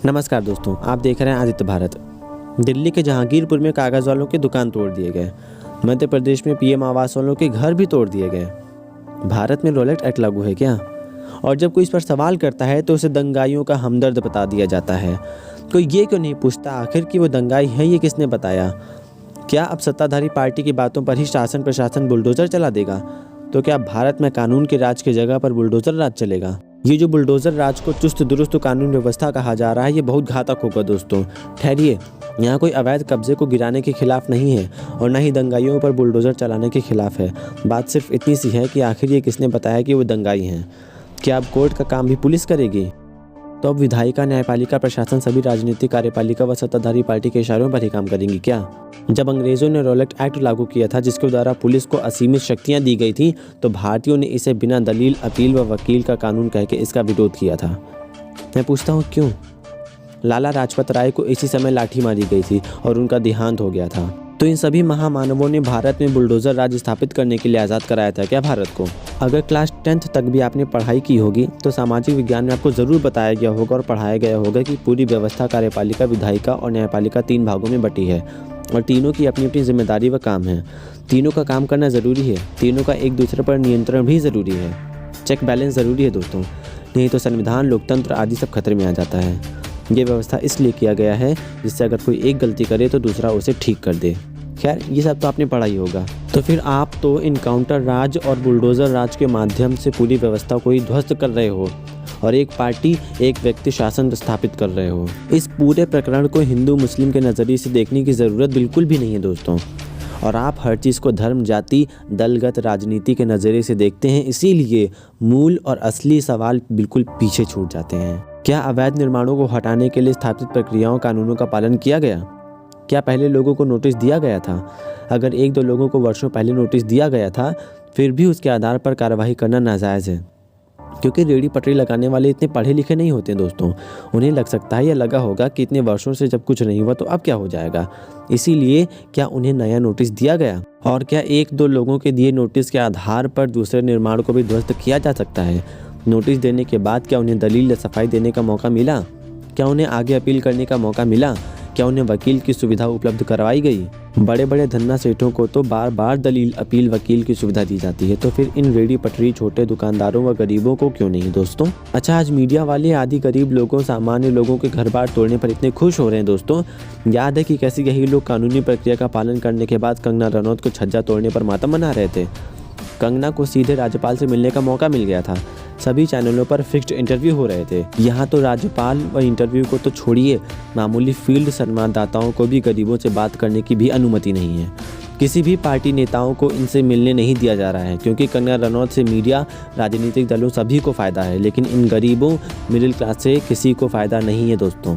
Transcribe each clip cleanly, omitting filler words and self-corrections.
नमस्कार दोस्तों, आप देख रहे हैं आदित्य भारत। दिल्ली के जहांगीरपुर में कागज़ वालों की दुकान तोड़ दिए गए। मध्य प्रदेश में पीएम आवास वालों के घर भी तोड़ दिए गए। भारत में रॉलेट एक्ट लागू है क्या? और जब कोई इस पर सवाल करता है तो उसे दंगाइयों का हमदर्द बता दिया जाता है। कोई ये क्यों नहीं पूछता आखिर कि वो दंगाई है, ये किसने बताया? क्या अब सत्ताधारी पार्टी की बातों पर ही शासन प्रशासन बुलडोजर चला देगा? तो क्या भारत में कानून के राज की जगह पर बुलडोजर राज चलेगा? ये जो बुलडोजर राज को चुस्त दुरुस्त कानून व्यवस्था कहा जा रहा है, ये बहुत घातक होगा दोस्तों। ठहरिए, यहाँ कोई अवैध कब्जे को गिराने के खिलाफ नहीं है और न ही दंगाइयों पर बुलडोजर चलाने के खिलाफ है। बात सिर्फ इतनी सी है कि आखिर ये किसने बताया कि वो दंगाई हैं? क्या अब कोर्ट का काम भी पुलिस करेगी? तो अब विधायिका, न्यायपालिका, प्रशासन सभी राजनीतिक कार्यपालिका व सत्ताधारी पार्टी के इशारों पर ही काम करेंगी क्या? जब अंग्रेजों ने रॉलेट एक्ट लागू किया था, जिसके द्वारा पुलिस को असीमित शक्तियां दी गई थी, तो भारतीयों ने इसे बिना दलील, अपील व वकील का कानून कहकर इसका विरोध किया था। मैं पूछता हूँ क्यों? लाला लाजपत राय को इसी समय लाठी मारी गई थी और उनका देहांत हो गया था। तो इन सभी महामानवों ने भारत में बुलडोजर राज स्थापित करने के लिए आज़ाद कराया था क्या भारत को? अगर क्लास 10th तक भी आपने पढ़ाई की होगी तो सामाजिक विज्ञान में आपको ज़रूर बताया गया होगा और पढ़ाया गया होगा कि पूरी व्यवस्था कार्यपालिका, विधायिका और न्यायपालिका 3 भागों में बटी है और तीनों की अपनी अपनी जिम्मेदारी व काम है। तीनों का काम करना ज़रूरी है, तीनों का एक दूसरे पर नियंत्रण भी ज़रूरी है। चेक बैलेंस ज़रूरी है दोस्तों, नहीं तो संविधान, लोकतंत्र आदि सब खतरे में आ जाता है। ये व्यवस्था इसलिए किया गया है जिससे अगर कोई एक गलती करे तो दूसरा उसे ठीक कर दे। खैर, ये सब तो आपने पढ़ा ही होगा। तो फिर आप तो इनकाउंटर राज और बुलडोज़र राज के माध्यम से पूरी व्यवस्था को ही ध्वस्त कर रहे हो और एक पार्टी, एक व्यक्ति शासन स्थापित कर रहे हो। इस पूरे प्रकरण को हिंदू मुस्लिम के नज़रिए से देखने की ज़रूरत बिल्कुल भी नहीं है दोस्तों। और आप हर चीज़ को धर्म, जाति, दलगत राजनीति के नज़रिए से देखते हैं, इसीलिए मूल और असली सवाल बिल्कुल पीछे छूट जाते हैं। क्या अवैध निर्माणों को हटाने के लिए स्थापित प्रक्रियाओं, कानूनों का पालन किया गया? क्या पहले लोगों को नोटिस दिया गया था? अगर 1-2 लोगों को वर्षों पहले नोटिस दिया गया था, फिर भी उसके आधार पर कार्रवाई करना नाजायज़ है, क्योंकि रेहड़ी पटरी लगाने वाले इतने पढ़े लिखे नहीं होते दोस्तों। उन्हें लग सकता है या लगा होगा कि इतने वर्षों से जब कुछ नहीं हुआ तो अब क्या हो जाएगा, इसीलिए क्या उन्हें नया नोटिस दिया गया? और क्या 1-2 लोगों के दिए नोटिस के आधार पर दूसरे निर्माण को भी ध्वस्त किया जा सकता है? नोटिस देने के बाद क्या उन्हें दलील या सफाई देने का मौका मिला? क्या उन्हें आगे अपील करने का मौका मिला? क्या उन्हें वकील की सुविधा उपलब्ध करवाई गई? बड़े बड़े धन्ना सेठों को तो बार बार दलील, अपील, वकील की सुविधा दी जाती है, तो फिर इन रेहड़ी पटरी, छोटे दुकानदारों व गरीबों को क्यों नहीं दोस्तों? अच्छा, आज मीडिया वाले आदि गरीब लोगों, सामान्य लोगों के घर बार तोड़ने पर इतने खुश हो रहे हैं दोस्तों। याद है कि कैसे यही लोग कानूनी प्रक्रिया का पालन करने के बाद कंगना रनौत को छज्जा तोड़ने पर मातम मना रहे थे। कंगना को सीधे राज्यपाल से मिलने का मौका मिल गया था, सभी चैनलों पर फिक्स्ड इंटरव्यू हो रहे थे। यहाँ तो राज्यपाल व इंटरव्यू को तो छोड़िए, मामूली फील्ड संवाददाताओं को भी गरीबों से बात करने की भी अनुमति नहीं है। किसी भी पार्टी नेताओं को इनसे मिलने नहीं दिया जा रहा है, क्योंकि कंगना रनौत से मीडिया, राजनीतिक दलों सभी को फ़ायदा है, लेकिन इन गरीबों, मिडिल क्लास से किसी को फ़ायदा नहीं है दोस्तों।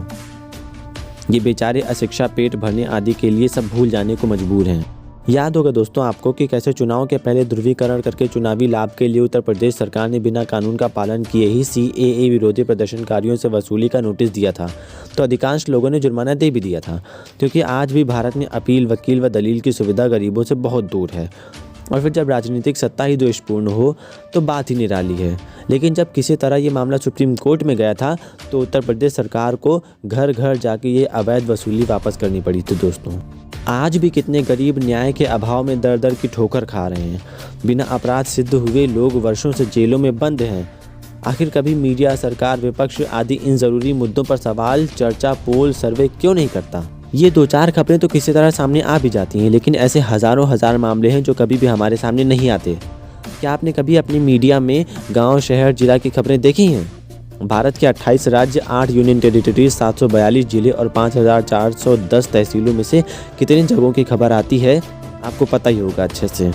ये बेचारे अशिक्षा, पेट भरने आदि के लिए सब भूल जाने को मजबूर हैं। याद होगा दोस्तों आपको कि कैसे चुनाव के पहले ध्रुवीकरण करके चुनावी लाभ के लिए उत्तर प्रदेश सरकार ने बिना कानून का पालन किए ही CAA विरोधी प्रदर्शनकारियों से वसूली का नोटिस दिया था। तो अधिकांश लोगों ने जुर्माना दे भी दिया था, क्योंकि आज भी भारत में अपील, वकील व दलील की सुविधा गरीबों से बहुत दूर है। और फिर जब राजनीतिक सत्ता ही द्वेषपूर्ण हो तो बात ही निराली है। लेकिन जब किसी तरह ये मामला सुप्रीम कोर्ट में गया था तो उत्तर प्रदेश सरकार को घर घर जाके ये अवैध वसूली वापस करनी पड़ी थी दोस्तों। आज भी कितने गरीब न्याय के अभाव में दर दर की ठोकर खा रहे हैं। बिना अपराध सिद्ध हुए लोग वर्षों से जेलों में बंद हैं। आखिर कभी मीडिया, सरकार, विपक्ष आदि इन ज़रूरी मुद्दों पर सवाल, चर्चा, पोल, सर्वे क्यों नहीं करता? ये 2-4 खबरें तो किसी तरह सामने आ भी जाती हैं, लेकिन ऐसे हज़ारों हजार मामले हैं जो कभी भी हमारे सामने नहीं आते। क्या आपने कभी अपनी मीडिया में गाँव, शहर, जिला की खबरें देखी हैं? भारत के 28 राज्य, 8 यूनियन टेरिटरीज, 742 जिले और 5410 तहसीलों में से कितनी जगहों की खबर आती है आपको पता ही होगा अच्छे से।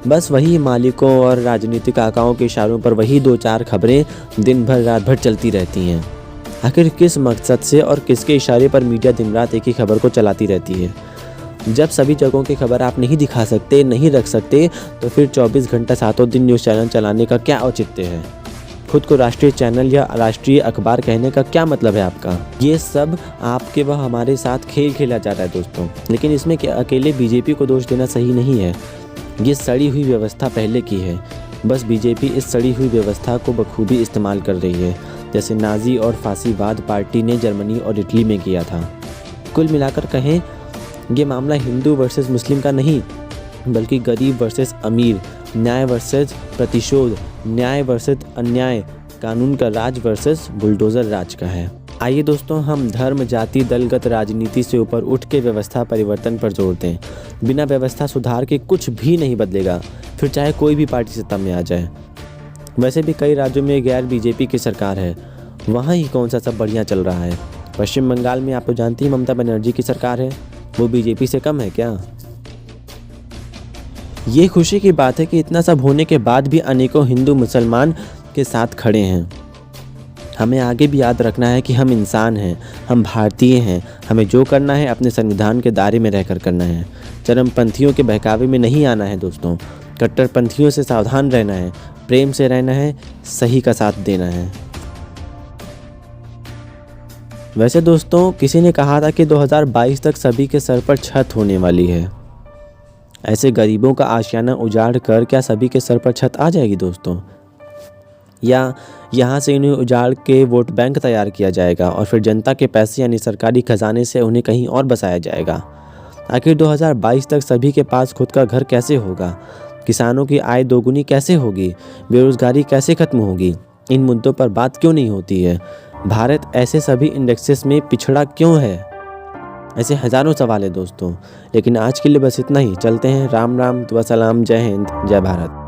बस वही मालिकों और राजनीतिक आकाओं के इशारों पर वही 2-4 खबरें दिन भर रात भर चलती रहती हैं। आखिर किस मकसद से और किसके इशारे पर मीडिया दिन रात एक ही खबर को चलाती रहती है? जब सभी जगहों की खबर आप नहीं दिखा सकते, नहीं रख सकते, तो फिर 24 घंटा 7 दिन न्यूज़ चैनल चलाने का क्या औचित्य है? खुद को राष्ट्रीय चैनल या राष्ट्रीय अखबार कहने का क्या मतलब है आपका? ये सब आपके व हमारे साथ खेल खेला जा रहा है दोस्तों। लेकिन इसमें अकेले बीजेपी को दोष देना सही नहीं है। ये सड़ी हुई व्यवस्था पहले की है, बस बीजेपी इस सड़ी हुई व्यवस्था को बखूबी इस्तेमाल कर रही है। जैसे नाजी और फासीवाद पार्टी ने जर्मनी और इटली में किया था। कुल मिलाकर कहें, ये मामला हिंदू वर्सेस मुस्लिम का नहीं, बल्कि गरीब वर्सेस अमीर, न्याय वर्सेस प्रतिशोध, न्याय वर्सेस अन्याय, कानून का राज वर्सेस बुलडोज़र राज का है। आइए दोस्तों, हम धर्म, जाति, दलगत राजनीति से ऊपर उठ के व्यवस्था परिवर्तन पर जोर दें। बिना व्यवस्था सुधार के कुछ भी नहीं बदलेगा, फिर चाहे कोई भी पार्टी सत्ता में आ जाए। वैसे भी कई राज्यों में गैर बीजेपी की सरकार है, वहाँ ही कौन सा सब बढ़िया चल रहा है। पश्चिम बंगाल में आप तो जानती हैं ममता बनर्जी की सरकार है, वो बीजेपी से कम है क्या? ये खुशी की बात है कि इतना सब होने के बाद भी अनेकों हिंदू मुसलमान के साथ खड़े हैं। हमें आगे भी याद रखना है कि हम इंसान हैं, हम भारतीय हैं। हमें जो करना है अपने संविधान के दायरे में रहकर करना है। चरमपंथियों के बहकावे में नहीं आना है दोस्तों। कट्टरपंथियों से सावधान रहना है, प्रेम से रहना है, सही का साथ देना है। वैसे दोस्तों, किसी ने कहा था कि 2022 तक सभी के सर पर छत होने वाली है। ऐसे गरीबों का आशियाना उजाड़ कर क्या सभी के सर पर छत आ जाएगी दोस्तों? या यहाँ से इन्हें उजाड़ के वोट बैंक तैयार किया जाएगा और फिर जनता के पैसे यानी सरकारी खजाने से उन्हें कहीं और बसाया जाएगा? आखिर 2022 तक सभी के पास खुद का घर कैसे होगा? किसानों की आय दोगुनी कैसे होगी? बेरोजगारी कैसे खत्म होगी? इन मुद्दों पर बात क्यों नहीं होती है? भारत ऐसे सभी इंडेक्सेस में पिछड़ा क्यों है? ऐसे हज़ारों सवाल है दोस्तों, लेकिन आज के लिए बस इतना ही। चलते हैं। राम राम, दुआ सलाम, जय हिंद, जय भारत।